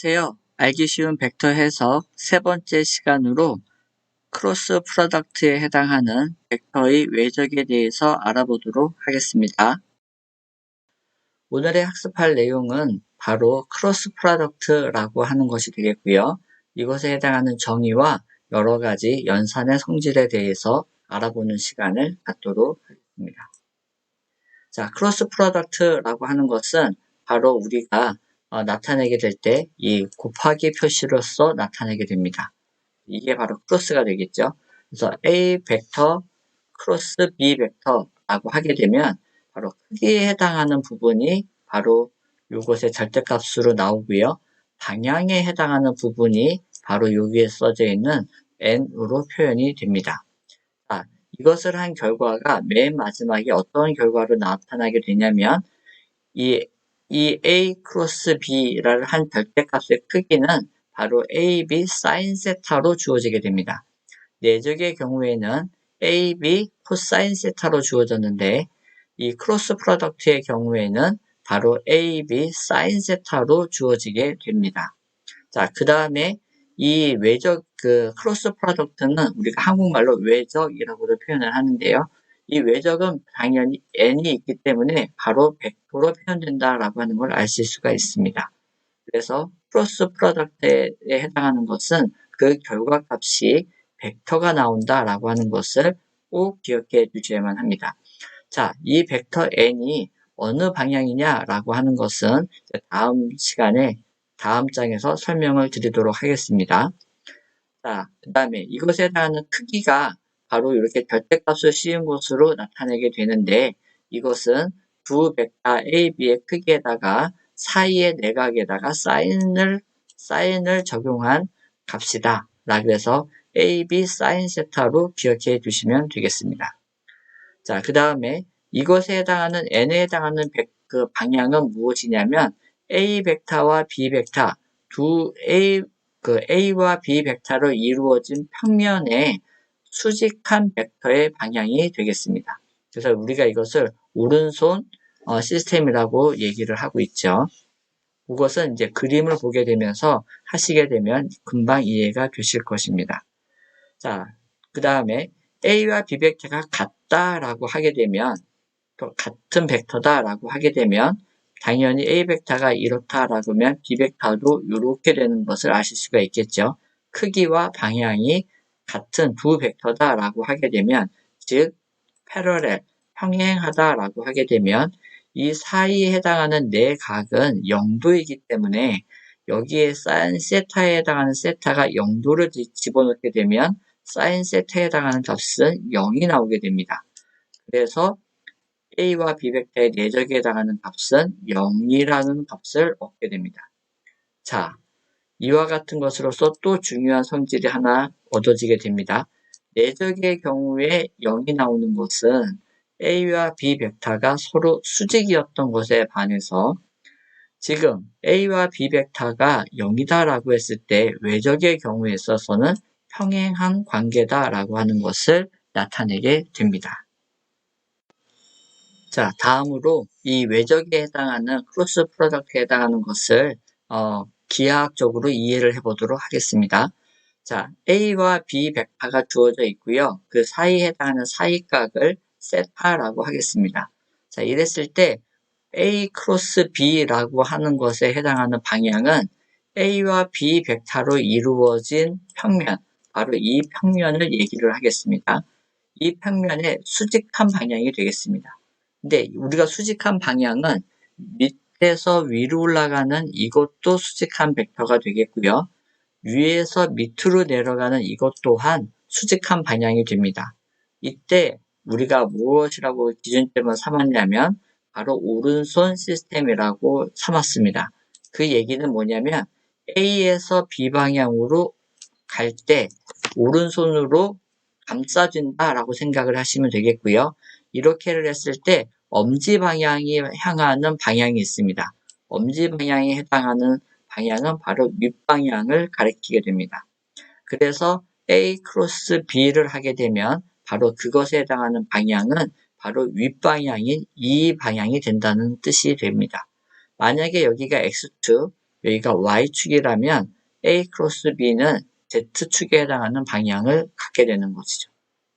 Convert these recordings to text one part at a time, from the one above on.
안녕하세요. 알기 쉬운 벡터 해석 세 번째 시간으로 크로스 프로덕트에 해당하는 벡터의 외적에 대해서 알아보도록 하겠습니다. 오늘의 학습할 내용은 바로 크로스 프로덕트라고 하는 것이 되겠고요. 이것에 해당하는 정의와 여러 가지 연산의 성질에 대해서 알아보는 시간을 갖도록 하겠습니다. 자, 크로스 프로덕트라고 하는 것은 바로 우리가 나타내게 될 때 이 곱하기 표시로서 나타내게 됩니다. 이게 바로 크로스가 되겠죠. 그래서 A 벡터 크로스 B 벡터라고 하게 되면 바로 크기에 해당하는 부분이 바로 이것의 절대값으로 나오고요. 방향에 해당하는 부분이 바로 여기에 써져 있는 n으로 표현이 됩니다. 자, 이것을 한 결과가 맨 마지막에 어떤 결과로 나타나게 되냐면 이 A 크로스 B를 한 절대값의 크기는 바로 AB 사인 세타로 주어지게 됩니다. 내적의 경우에는 AB 코사인 세타로 주어졌는데 이 크로스 프로덕트의 경우에는 바로 AB 사인 세타로 주어지게 됩니다. 자, 그 다음에 이 외적 크로스 프로덕트는 우리가 한국말로 외적이라고도 표현을 하는데요. 이 외적은 당연히 n이 있기 때문에 바로 벡터로 표현된다라고 하는 걸 아실 수가 있습니다. 그래서 크로스 프로덕트에 해당하는 것은 그 결과값이 벡터가 나온다라고 하는 것을 꼭 기억해 주셔야만 합니다. 자, 이 벡터 n이 어느 방향이냐라고 하는 것은 다음 시간에 다음 장에서 설명을 드리도록 하겠습니다. 자, 그 다음에 이것에 해당하는 크기가 바로 이렇게 절대값을 씌운 것으로 나타내게 되는데 이것은 두 벡터 A, B의 크기에다가 사이의 내각에다가 사인을 적용한 값이다. 그래서 A, B 사인 세타로 기억해 두시면 되겠습니다. 자, 그 다음에 이것에 해당하는 n에 해당하는 그 방향은 무엇이냐면 A 벡터와 B 벡터 A와 B 벡터로 이루어진 평면의 수직한 벡터의 방향이 되겠습니다. 그래서 우리가 이것을 오른손 시스템이라고 얘기를 하고 있죠. 그것은 이제 그림을 보게 되면서 하시게 되면 금방 이해가 되실 것입니다. 자, 그 다음에 A와 B 벡터가 같다라고 하게 되면 또 같은 벡터다라고 하게 되면 당연히 A 벡터가 이렇다라고 하면 B 벡터도 이렇게 되는 것을 아실 수가 있겠죠. 크기와 방향이 같은 두 벡터다라고 하게 되면 즉 패러렐, 평행하다라고 하게 되면 이 사이에 해당하는 네 각은 0도이기 때문에 여기에 사인 세타에 해당하는 세타가 0도를 집어넣게 되면 사인 세타에 해당하는 값은 0이 나오게 됩니다. 그래서 A와 B 벡터의 내적에 해당하는 값은 0이라는 값을 얻게 됩니다. 자, 이와 같은 것으로서 또 중요한 성질이 하나 얻어지게 됩니다. 내적의 경우에 0이 나오는 것은 A와 B 벡터가 서로 수직이었던 것에 반해서 지금 A와 B 벡터가 0이다라고 했을 때 외적의 경우에 있어서는 평행한 관계다라고 하는 것을 나타내게 됩니다. 자, 다음으로 이 외적에 해당하는 크로스 프로덕트에 해당하는 것을 기하학적으로 이해를 해보도록 하겠습니다. 자, A와 B 벡터가 주어져 있고요. 그 사이에 해당하는 사이각을 세타라고 하겠습니다. 자, 이랬을 때 A 크로스 B라고 하는 것에 해당하는 방향은 A와 B 벡터로 이루어진 평면, 바로 이 평면을 얘기를 하겠습니다. 이 평면의 수직한 방향이 되겠습니다. 근데 우리가 수직한 방향은 밑에서 위로 올라가는 이것도 수직한 벡터가 되겠고요. 위에서 밑으로 내려가는 이것 또한 수직한 방향이 됩니다. 이때 우리가 무엇이라고 기준점을 삼았냐면 바로 오른손 시스템이라고 삼았습니다. 그 얘기는 뭐냐면 A에서 B 방향으로 갈 때 오른손으로 감싸준다라고 생각을 하시면 되겠고요. 이렇게를 했을 때 엄지 방향이 향하는 방향이 있습니다. 엄지 방향에 해당하는 방향은 바로 윗방향을 가리키게 됩니다. 그래서 A 크로스 B를 하게 되면 바로 그것에 해당하는 방향은 바로 윗방향인 이 방향이 된다는 뜻이 됩니다. 만약에 여기가 X2, 여기가 Y축이라면 A 크로스 B는 Z축에 해당하는 방향을 갖게 되는 것이죠.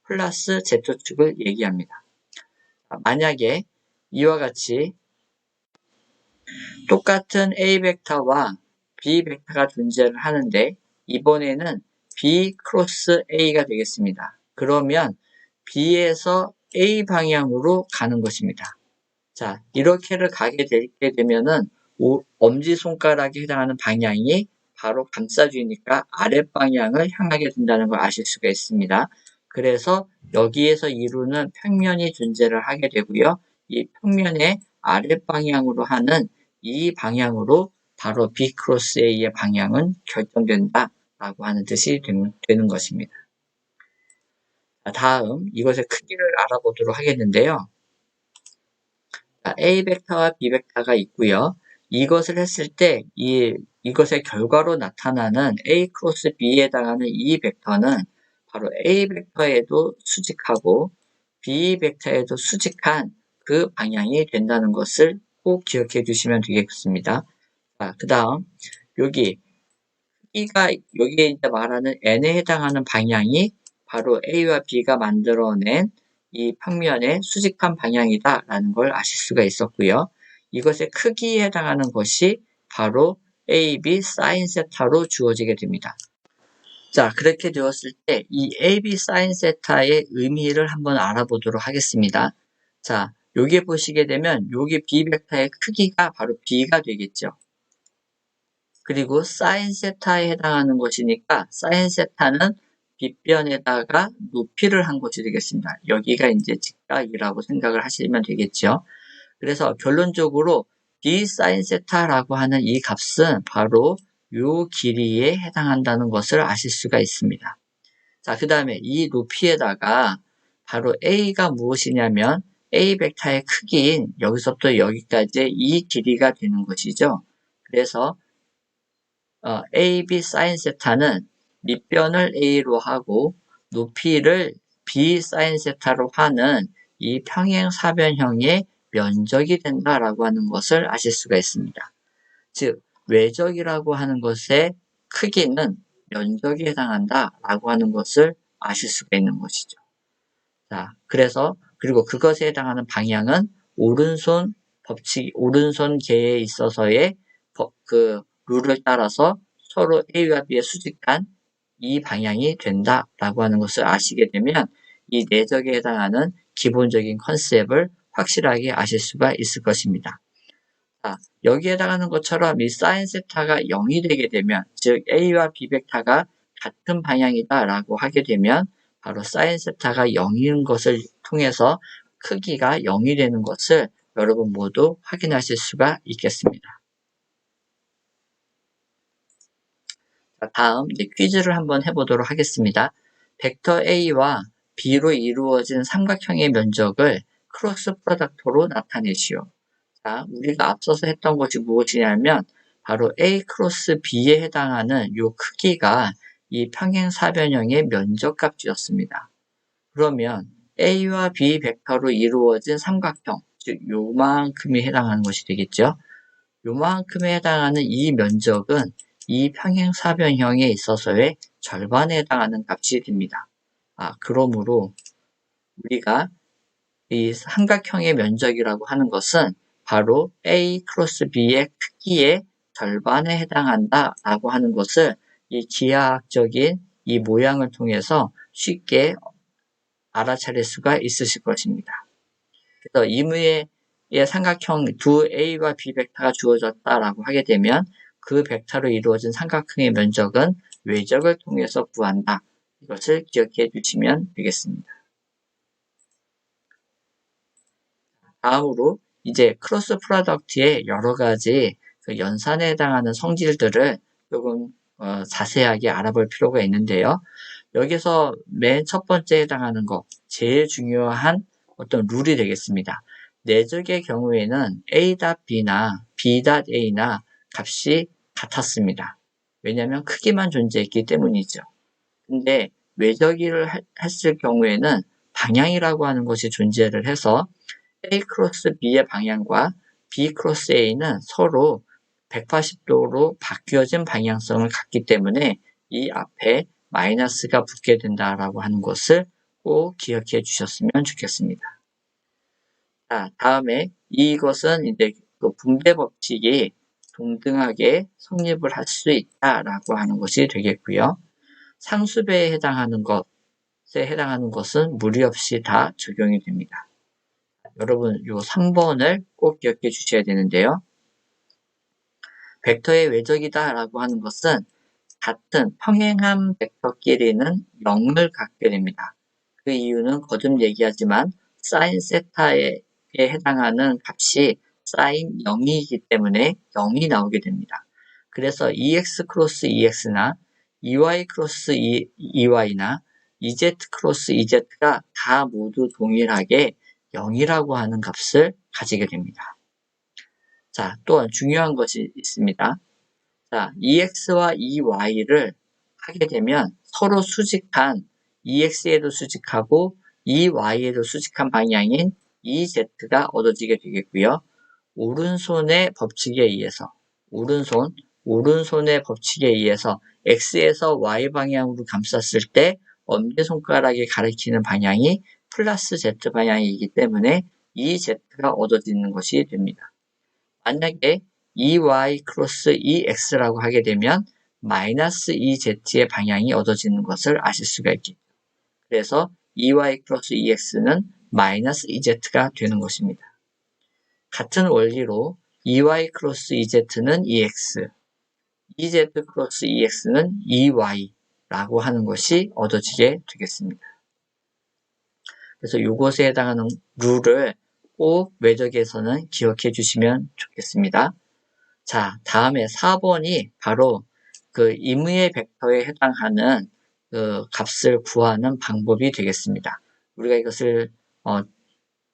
플러스 Z축을 얘기합니다. 만약에 이와 같이 똑같은 A 벡터와 B 벡터가 존재를 하는데 이번에는 B 크로스 A가 되겠습니다. 그러면 B에서 A 방향으로 가는 것입니다. 자, 이렇게를 가게 되면은 엄지손가락에 해당하는 방향이 바로 감싸주니까 아랫방향을 향하게 된다는 걸 아실 수가 있습니다. 그래서 여기에서 이루는 평면이 존재를 하게 되고요. 이 평면의 아랫방향으로 하는 이 방향으로 바로 B 크로스 A의 방향은 결정된다 라고 하는 뜻이 되는 것입니다. 다음 이것의 크기를 알아보도록 하겠는데요. A 벡터와 B 벡터가 있고요. 이것을 했을 때 이것의 결과로 나타나는 A 크로스 B에 해당하는 이 벡터는 바로 A 벡터에도 수직하고 B 벡터에도 수직한 그 방향이 된다는 것을 꼭 기억해 주시면 되겠습니다. 그 다음 여기에 이제 말하는 N에 해당하는 방향이 바로 A와 B가 만들어낸 이 평면의 수직한 방향이다라는 걸 아실 수가 있었고요. 이것의 크기에 해당하는 것이 바로 AB sin 세타로 주어지게 됩니다. 자, 그렇게 되었을 때 이 AB sin 세타의 의미를 한번 알아보도록 하겠습니다. 자, 여기에 보시게 되면 여기 B 벡터의 크기가 바로 B가 되겠죠. 그리고 sin 세타에 해당하는 것이니까 sin 세타는 빗변에다가 높이를 한 것이 되겠습니다. 여기가 이제 직각이라고 생각을 하시면 되겠죠. 그래서 결론적으로 B sin 세타라고 하는 이 값은 바로 요 길이에 해당한다는 것을 아실 수가 있습니다. 자, 그 다음에 이 높이에다가 바로 A가 무엇이냐면 A 벡터의 크기인 여기서부터 여기까지 이 길이가 되는 것이죠. 그래서 AB sin 세타는 밑변을 A로 하고 높이를 B sin 세타로 하는 이 평행사변형의 면적이 된다라고 하는 것을 아실 수가 있습니다. 즉 외적이라고 하는 것의 크기는 면적에 해당한다라고 하는 것을 아실 수가 있는 것이죠. 자, 그리고 그것에 해당하는 방향은 오른손 오른손계에 있어서의 룰을 따라서 서로 A와 B의 수직한 이 방향이 된다라고 하는 것을 아시게 되면 이 내적에 해당하는 기본적인 컨셉을 확실하게 아실 수가 있을 것입니다. 자, 여기에 해당하는 것처럼 이 sin 세타가 0이 되게 되면, 즉 A와 B 벡터가 같은 방향이다라고 하게 되면 바로 sin 세타가 0인 것을 통해서 크기가 0이 되는 것을 여러분 모두 확인하실 수가 있겠습니다. 자, 다음 이제 퀴즈를 한번 해보도록 하겠습니다. 벡터 A와 B로 이루어진 삼각형의 면적을 크로스 프로덕트로 나타내시오. 자, 우리가 앞서서 했던 것이 무엇이냐면 바로 A 크로스 B에 해당하는 이 크기가 이 평행사변형의 면적값이었습니다. 그러면 A와 B 벡터로 이루어진 삼각형, 즉 요만큼이 해당하는 것이 되겠죠. 요만큼에 해당하는 이 면적은 이 평행사변형에 있어서의 절반에 해당하는 값이 됩니다. 그러므로 우리가 이 삼각형의 면적이라고 하는 것은 바로 A 크로스 B의 크기의 절반에 해당한다라고 하는 것을 이 기하학적인 이 모양을 통해서 쉽게 알아차릴 수가 있으실 것입니다. 그래서 이무의 삼각형 두 A와 B 벡터가 주어졌다라고 하게 되면 그 벡터로 이루어진 삼각형의 면적은 외적을 통해서 구한다. 이것을 기억해 주시면 되겠습니다. 다음으로 이제 크로스 프로덕트의 여러 가지 그 연산에 해당하는 성질들을 조금 자세하게 알아볼 필요가 있는데요. 여기서 맨 첫 번째 해당하는 것, 제일 중요한 어떤 룰이 되겠습니다. 내적의 경우에는 A.B나 B.A나 값이 같았습니다. 왜냐하면 크기만 존재했기 때문이죠. 근데 외적이를 했을 경우에는 방향이라고 하는 것이 존재를 해서 A 크로스 B의 방향과 B 크로스 A는 서로 180도로 바뀌어진 방향성을 갖기 때문에 이 앞에 마이너스가 붙게 된다라고 하는 것을 꼭 기억해 주셨으면 좋겠습니다. 자, 다음에 이것은 이제 그 분배 법칙이 동등하게 성립을 할 수 있다라고 하는 것이 되겠고요. 상수배에 해당하는 것은 무리 없이 다 적용이 됩니다. 여러분, 요 3번을 꼭 기억해 주셔야 되는데요. 벡터의 외적이다라고 하는 것은 같은 평행한 벡터끼리는 0을 갖게 됩니다. 그 이유는 거듭 얘기하지만 사인 세타에 해당하는 값이 사인 0이기 때문에 0이 나오게 됩니다. 그래서 EX 크로스 EX나 EY 크로스 EY나 EZ 크로스 EZ가 다 모두 동일하게 0이라고 하는 값을 가지게 됩니다. 자, 또한 중요한 것이 있습니다. 자, EX와 EY를 하게 되면 서로 수직한 EX에도 수직하고 EY에도 수직한 방향인 EZ가 얻어지게 되겠고요. 오른손의 법칙에 의해서 오른손의 법칙에 의해서 X에서 Y 방향으로 감쌌을 때 엄지손가락이 가리키는 방향이 플러스 Z 방향이기 때문에 EZ가 얻어지는 것이 됩니다. 만약에 EY 크로스 EX라고 하게 되면 마이너스 EZ의 방향이 얻어지는 것을 아실 수가 있겠죠. 그래서 EY 크로스 EX는 마이너스 EZ가 되는 것입니다. 같은 원리로 EY 크로스 EZ는 EX, EZ 크로스 EX는 EY라고 하는 것이 얻어지게 되겠습니다. 그래서 이것에 해당하는 룰을 꼭 외적에서는 기억해 주시면 좋겠습니다. 자, 다음에 4번이 바로 그 임의의 벡터에 해당하는 그 값을 구하는 방법이 되겠습니다. 우리가 이것을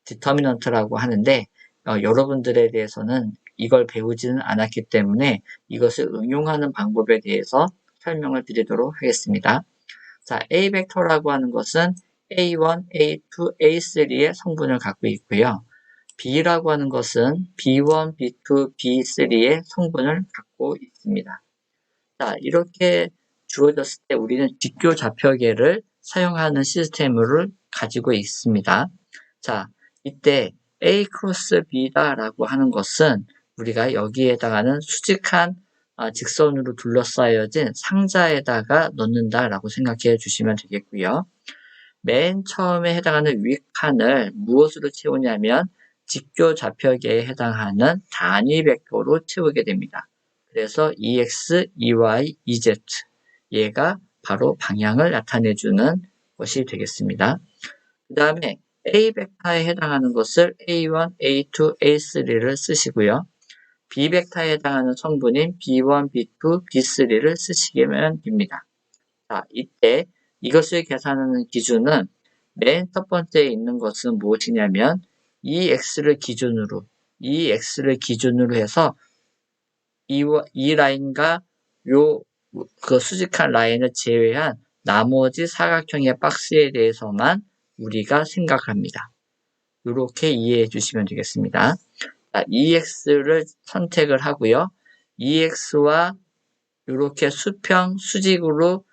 디터미넌트라고 하는데 여러분들에 대해서는 이걸 배우지는 않았기 때문에 이것을 응용하는 방법에 대해서 설명을 드리도록 하겠습니다. 자, A 벡터라고 하는 것은 A1, A2, A3의 성분을 갖고 있고요. B라고 하는 것은 B1, B2, B3의 성분을 갖고 있습니다. 자, 이렇게 주어졌을 때 우리는 직교 좌표계를 사용하는 시스템을 가지고 있습니다. 자, 이때 A 크로스 B다라고 하는 것은 우리가 여기에 해당하는 수직한 직선으로 둘러싸여진 상자에다가 넣는다라고 생각해 주시면 되겠고요. 맨 처음에 해당하는 윗칸을 무엇으로 채우냐면 직교 좌표계에 해당하는 단위 벡터로 채우게 됩니다. 그래서 EX, EY, EZ 얘가 바로 방향을 나타내주는 것이 되겠습니다. 그 다음에 A 벡터에 해당하는 것을 A1, A2, A3를 쓰시고요. B 벡터에 해당하는 성분인 B1, B2, B3를 쓰시면 됩니다. 자, 이때 이것을 계산하는 기준은 맨 첫 번째에 있는 것은 무엇이냐면 EX를 기준으로 해서 이 라인과 그 수직한 라인을 제외한 나머지 사각형의 박스에 대해서만 우리가 생각합니다. 이렇게 이해해 주시면 되겠습니다. 자, EX를 선택을 하고요. EX와 이렇게 수평, 수직으로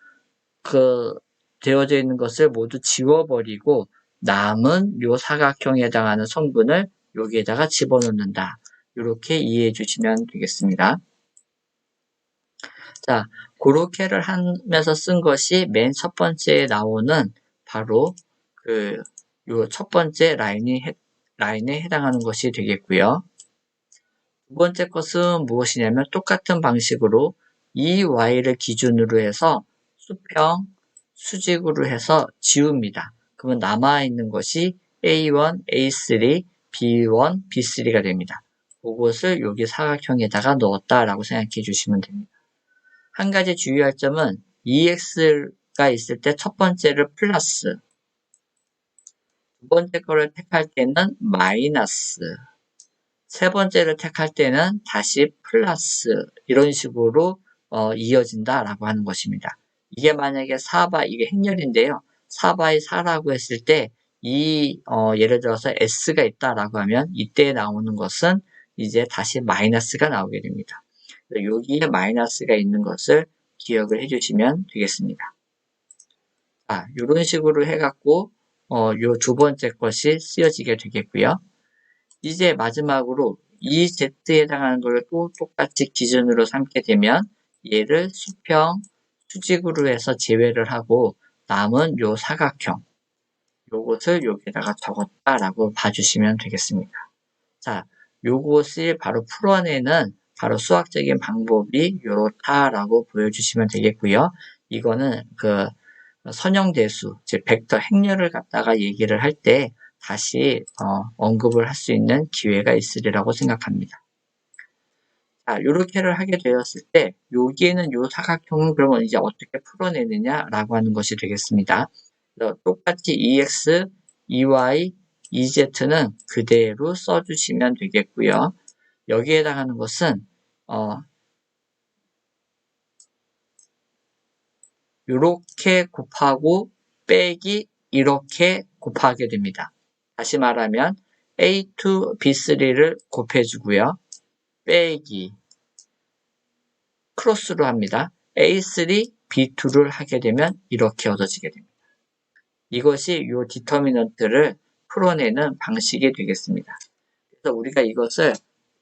되어져 있는 것을 모두 지워버리고 남은 요 사각형에 해당하는 성분을 여기에다가 집어넣는다. 이렇게 이해해 주시면 되겠습니다. 자, 그렇게를 하면서 쓴 것이 맨 첫 번째에 나오는 바로 요 첫 번째 라인에 해당하는 것이 되겠고요. 두 번째 것은 무엇이냐면 똑같은 방식으로 이 Y를 기준으로 해서 수평, 수직으로 해서 지웁니다. 그러면 남아있는 것이 A1, A3, B1, B3가 됩니다. 그것을 여기 사각형에다가 넣었다라고 생각해 주시면 됩니다. 한 가지 주의할 점은 EX가 있을 때 첫 번째를 플러스, 두 번째 거를 택할 때는 마이너스, 세 번째를 택할 때는 다시 플러스 이런 식으로 이어진다라고 하는 것입니다. 이게 만약에 4바, 이게 행렬인데요. 4바이 4라고 했을 때 예를 들어서 S가 있다라고 하면 이때 나오는 것은 이제 다시 마이너스가 나오게 됩니다. 여기에 마이너스가 있는 것을 기억을 해주시면 되겠습니다. 이런 식으로 해갖고 요 두 번째 것이 쓰여지게 되겠고요. 이제 마지막으로 이 Z에 해당하는 걸 또 똑같이 기준으로 삼게 되면 얘를 수평, 수직으로 해서 제외를 하고 남은 요 사각형, 요것을 여기다가 적었다라고 봐주시면 되겠습니다. 자, 요것을 바로 풀어내는 바로 수학적인 방법이 요렇다라고 보여주시면 되겠고요. 이거는 그 선형대수, 즉 벡터 행렬을 갖다가 얘기를 할 때 다시 언급을 할 수 있는 기회가 있으리라고 생각합니다. 자, 요렇게를 하게 되었을 때 여기에는 요 사각형은 그러면 이제 어떻게 풀어내느냐라고 하는 것이 되겠습니다. 그래서 똑같이 EX, EY, EZ는 그대로 써주시면 되겠고요. 여기에 해당하는 것은 이렇게 곱하고 빼기 이렇게 곱하게 됩니다. 다시 말하면 A2, B3를 곱해주고요. 빼기 크로스로 합니다. A3, B2를 하게 되면 이렇게 얻어지게 됩니다. 이것이 이 디터미넌트를 풀어내는 방식이 되겠습니다. 그래서 우리가 이것을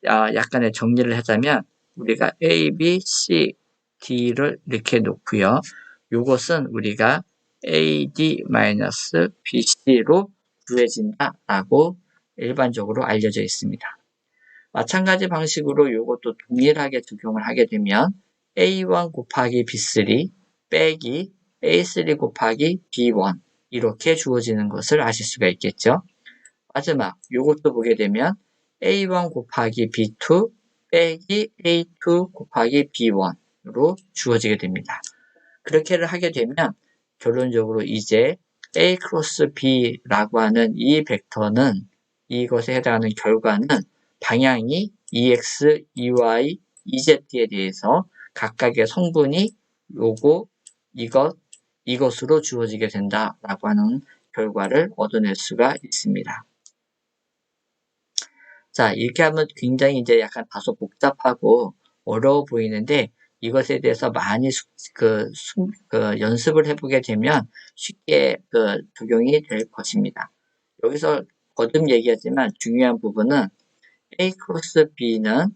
약간의 정리를 하자면 우리가 A, B, C, D를 이렇게 놓고요. 이것은 우리가 AD-BC로 구해진다라고 일반적으로 알려져 있습니다. 마찬가지 방식으로 이것도 동일하게 적용을 하게 되면 A1 곱하기 B3 빼기 A3 곱하기 B1 이렇게 주어지는 것을 아실 수가 있겠죠. 마지막 이것도 보게 되면 A1 곱하기 B2 빼기 A2 곱하기 B1으로 주어지게 됩니다. 그렇게를 하게 되면 결론적으로 이제 A 크로스 B라고 하는 이 벡터는 이것에 해당하는 결과는 방향이 EX, EY, EZ에 대해서 각각의 성분이 이것으로 주어지게 된다라고 하는 결과를 얻어낼 수가 있습니다. 자, 이렇게 하면 굉장히 이제 약간 다소 복잡하고 어려워 보이는데 이것에 대해서 많이 연습을 해보게 되면 쉽게 적용이 될 것입니다. 여기서 거듭 얘기하지만 중요한 부분은 A 크로스 B는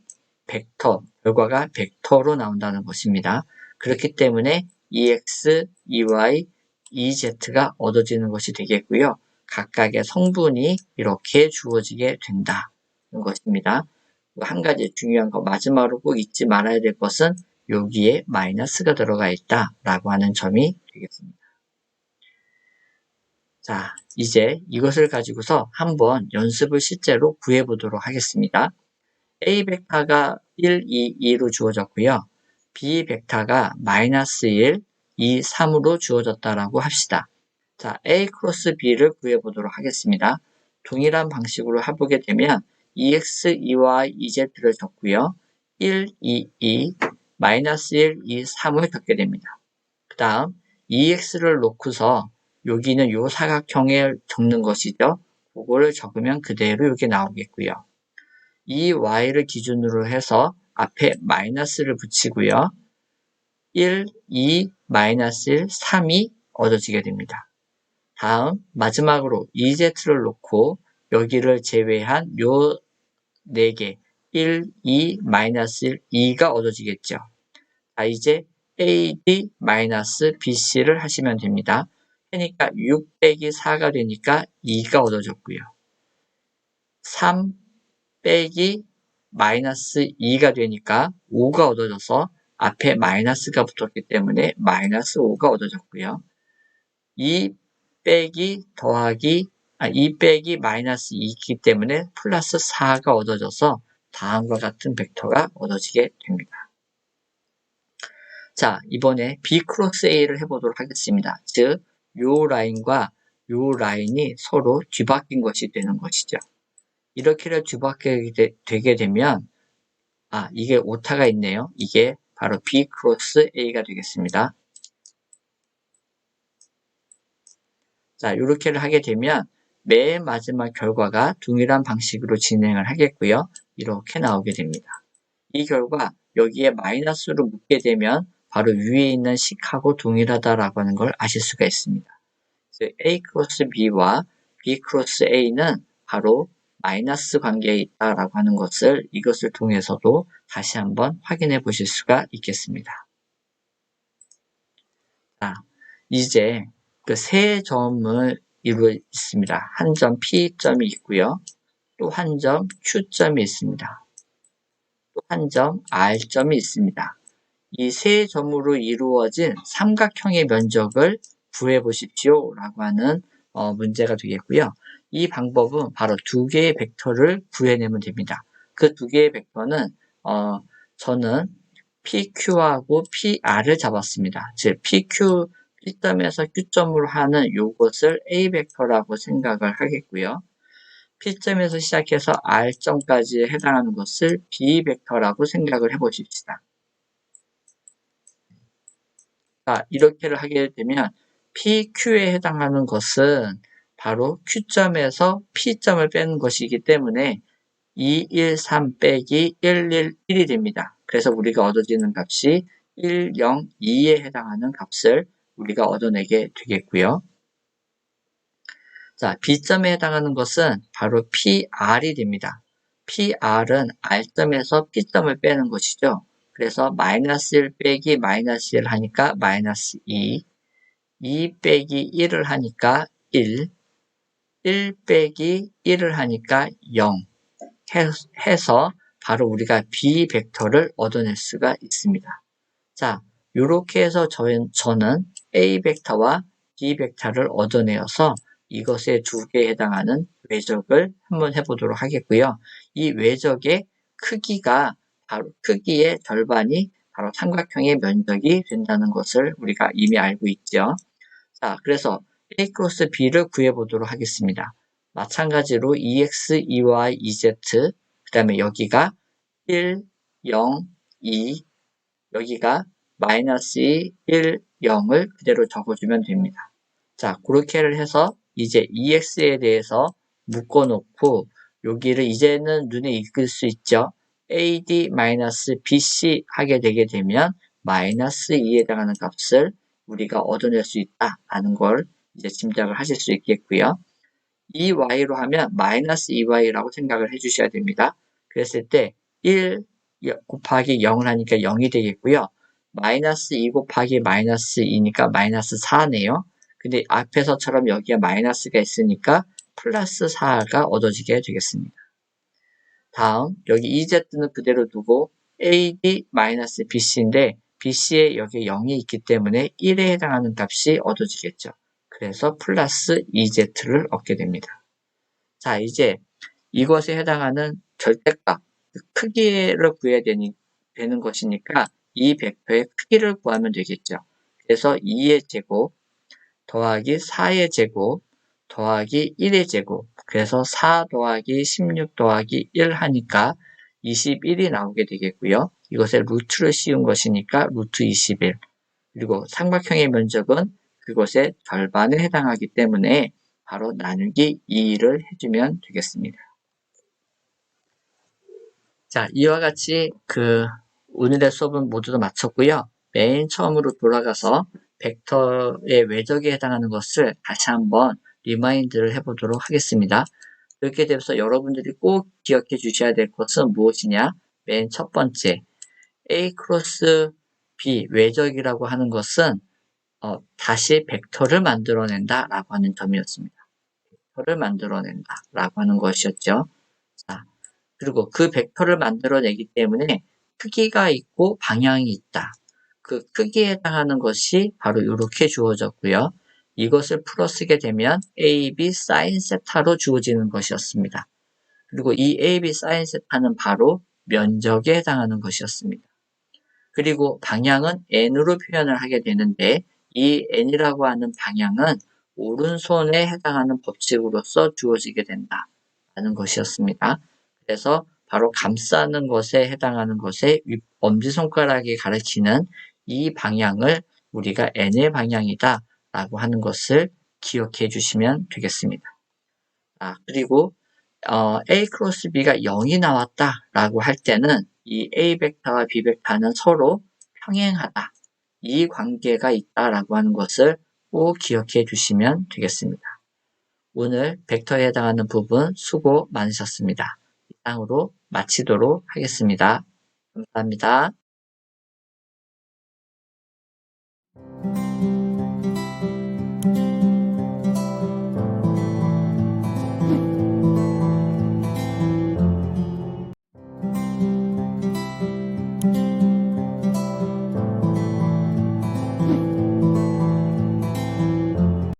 벡터, 결과가 벡터로 나온다는 것입니다. 그렇기 때문에 EX, EY, EZ가 얻어지는 것이 되겠고요. 각각의 성분이 이렇게 주어지게 된다는 것입니다. 한 가지 중요한 거 마지막으로 꼭 잊지 말아야 될 것은 여기에 마이너스가 들어가 있다라고 하는 점이 되겠습니다. 자, 이제 이것을 가지고서 한번 연습을 실제로 구해보도록 하겠습니다. A 벡터가 1, 2, 2로 주어졌고요. B 벡터가 마이너스 1, 2, 3으로 주어졌다라고 합시다. 자, A 크로스 B를 구해보도록 하겠습니다. 동일한 방식으로 해보게 되면 EX, EY, EZ를 적고요. 1, 2, 2, 마이너스 1, 2, 3을 적게 됩니다. 그 다음 EX를 놓고서 여기는 요 사각형에 적는 것이죠. 그거를 적으면 그대로 여기 나오겠고요. 이 y를 기준으로 해서 앞에 마이너스를 붙이고요. 1, 2, 마이너스 1, 3이 얻어지게 됩니다. 다음 마지막으로 EZ를 놓고 여기를 제외한 요 4개 1, 2, 마이너스 1, 2가 얻어지겠죠. 자, 이제 AD 마이너스 BC를 하시면 됩니다. 그러니까 6 빼기 4가 되니까 2가 얻어졌고요. 3 빼기 마이너스 2가 되니까 5가 얻어져서 앞에 마이너스가 붙었기 때문에 마이너스 5가 얻어졌고요. 2 빼기 더하기 2 빼기 마이너스 2이기 때문에 플러스 4가 얻어져서 다음과 같은 벡터가 얻어지게 됩니다. 자, 이번에 B 크로스 A를 해보도록 하겠습니다. 즉, 요 라인과 요 라인이 서로 뒤바뀐 것이 되는 것이죠. 이렇게 뒤바뀌게 되게 되면 이게 오타가 있네요. 이게 바로 B 크로스 A가 되겠습니다. 자, 이렇게를 하게 되면 맨 마지막 결과가 동일한 방식으로 진행을 하겠고요. 이렇게 나오게 됩니다. 이 결과 여기에 마이너스로 묶게 되면 바로 위에 있는 식하고 동일하다라고 하는 걸 아실 수가 있습니다. 그래서 A 크로스 B와 B 크로스 A는 바로 마이너스 관계에 있다라고 하는 것을 이것을 통해서도 다시 한번 확인해 보실 수가 있겠습니다. 자, 이제 그 세 점을 이루어 있습니다. 한 점 P점이 있고요. 또 한 점 Q점이 있습니다. 또 한 점 R점이 있습니다. 이 세 점으로 이루어진 삼각형의 면적을 구해 보십시오 라고 하는 문제가 되겠고요. 이 방법은 바로 두 개의 벡터를 구해내면 됩니다. 그 두 개의 벡터는 저는 PQ하고 PR을 잡았습니다. 즉 PQ P점에서 Q점으로 하는 이것을 A 벡터라고 생각을 하겠고요. P점에서 시작해서 R점까지 해당하는 것을 B 벡터라고 생각을 해보십시다. 자, 이렇게를 하게 되면 PQ에 해당하는 것은 바로 Q점에서 P점을 빼는 것이기 때문에 213 빼기 111이 됩니다. 그래서 우리가 얻어지는 값이 102에 해당하는 값을 우리가 얻어내게 되겠고요. 자, B점에 해당하는 것은 바로 PR이 됩니다. PR은 R점에서 P점을 빼는 것이죠. 그래서 마이너스 1 빼기 마이너스 1 하니까 마이너스 2, 2 빼기 1을 하니까 1, 1 빼기 1을 하니까 0 해서 바로 우리가 B 벡터를 얻어낼 수가 있습니다. 자, 이렇게 해서 저는 A 벡터와 B 벡터를 얻어내어서 이것의 두 개에 해당하는 외적을 한번 해보도록 하겠고요. 이 외적의 크기가 바로 크기의 절반이 바로 삼각형의 면적이 된다는 것을 우리가 이미 알고 있죠. 자, 그래서 A 크로스 B를 구해보도록 하겠습니다. 마찬가지로 EX, EY, EZ, 그 다음에 여기가 1, 0, 2, 여기가 마이너스 2, 1, 0을 그대로 적어주면 됩니다. 자, 그렇게를 해서 이제 EX에 대해서 묶어놓고 여기를 이제는 눈에 익을 수 있죠. AD-BC 하게 되게 되면 마이너스 2에 해당하는 값을 우리가 얻어낼 수 있다라는 걸 이제 짐작을 하실 수 있겠고요. 2y로 하면 마이너스 2y라고 생각을 해주셔야 됩니다. 그랬을 때 1 곱하기 0을 하니까 0이 되겠고요. 마이너스 2 곱하기 마이너스 2니까 마이너스 4네요. 근데 앞에서처럼 여기에 마이너스가 있으니까 플러스 4가 얻어지게 되겠습니다. 다음 여기 EZ는 그대로 두고 AD-BC인데 BC에 여기 0이 있기 때문에 1에 해당하는 값이 얻어지겠죠. 그래서 플러스 EZ를 얻게 됩니다. 자, 이제 이것에 해당하는 절대값, 크기를 구해야 되는 것이니까 이 벡터의 크기를 구하면 되겠죠. 그래서 2의 제곱 더하기 4의 제곱 더하기 1의 제곱, 그래서 4 더하기 16 더하기 1 하니까 21이 나오게 되겠고요. 이것에 루트를 씌운 것이니까 루트 21. 그리고 삼각형의 면적은 그것의 절반에 해당하기 때문에 바로 나누기 2를 해주면 되겠습니다. 자, 이와 같이 오늘의 수업은 모두 다 마쳤고요. 맨 처음으로 돌아가서 벡터의 외적에 해당하는 것을 다시 한번 리마인드를 해보도록 하겠습니다. 그렇게 되면서 여러분들이 꼭 기억해 주셔야 될 것은 무엇이냐? 맨 첫 번째, A 크로스 B 외적이라고 하는 것은 다시 벡터를 만들어낸다 라고 하는 점이었습니다. 벡터를 만들어낸다 라고 하는 것이었죠. 자, 그리고 그 벡터를 만들어내기 때문에 크기가 있고 방향이 있다. 그 크기에 해당하는 것이 바로 이렇게 주어졌고요. 이것을 풀어쓰게 되면 AB sin 세타로 주어지는 것이었습니다. 그리고 이 AB sin 세타는 바로 면적에 해당하는 것이었습니다. 그리고 방향은 n으로 표현을 하게 되는데 이 n이라고 하는 방향은 오른손에 해당하는 법칙으로서 주어지게 된다라는 것이었습니다. 그래서 바로 감싸는 것에 해당하는 것에 엄지손가락이 가리키는 이 방향을 우리가 n의 방향이다 라고 하는 것을 기억해 주시면 되겠습니다. 그리고 A 크로스 B가 0이 나왔다 라고 할 때는 이 A 벡터와 B 벡터는 서로 평행하다. 이 관계가 있다라고 하는 것을 꼭 기억해 주시면 되겠습니다. 오늘 벡터에 해당하는 부분 수고 많으셨습니다. 이상으로 마치도록 하겠습니다. 감사합니다.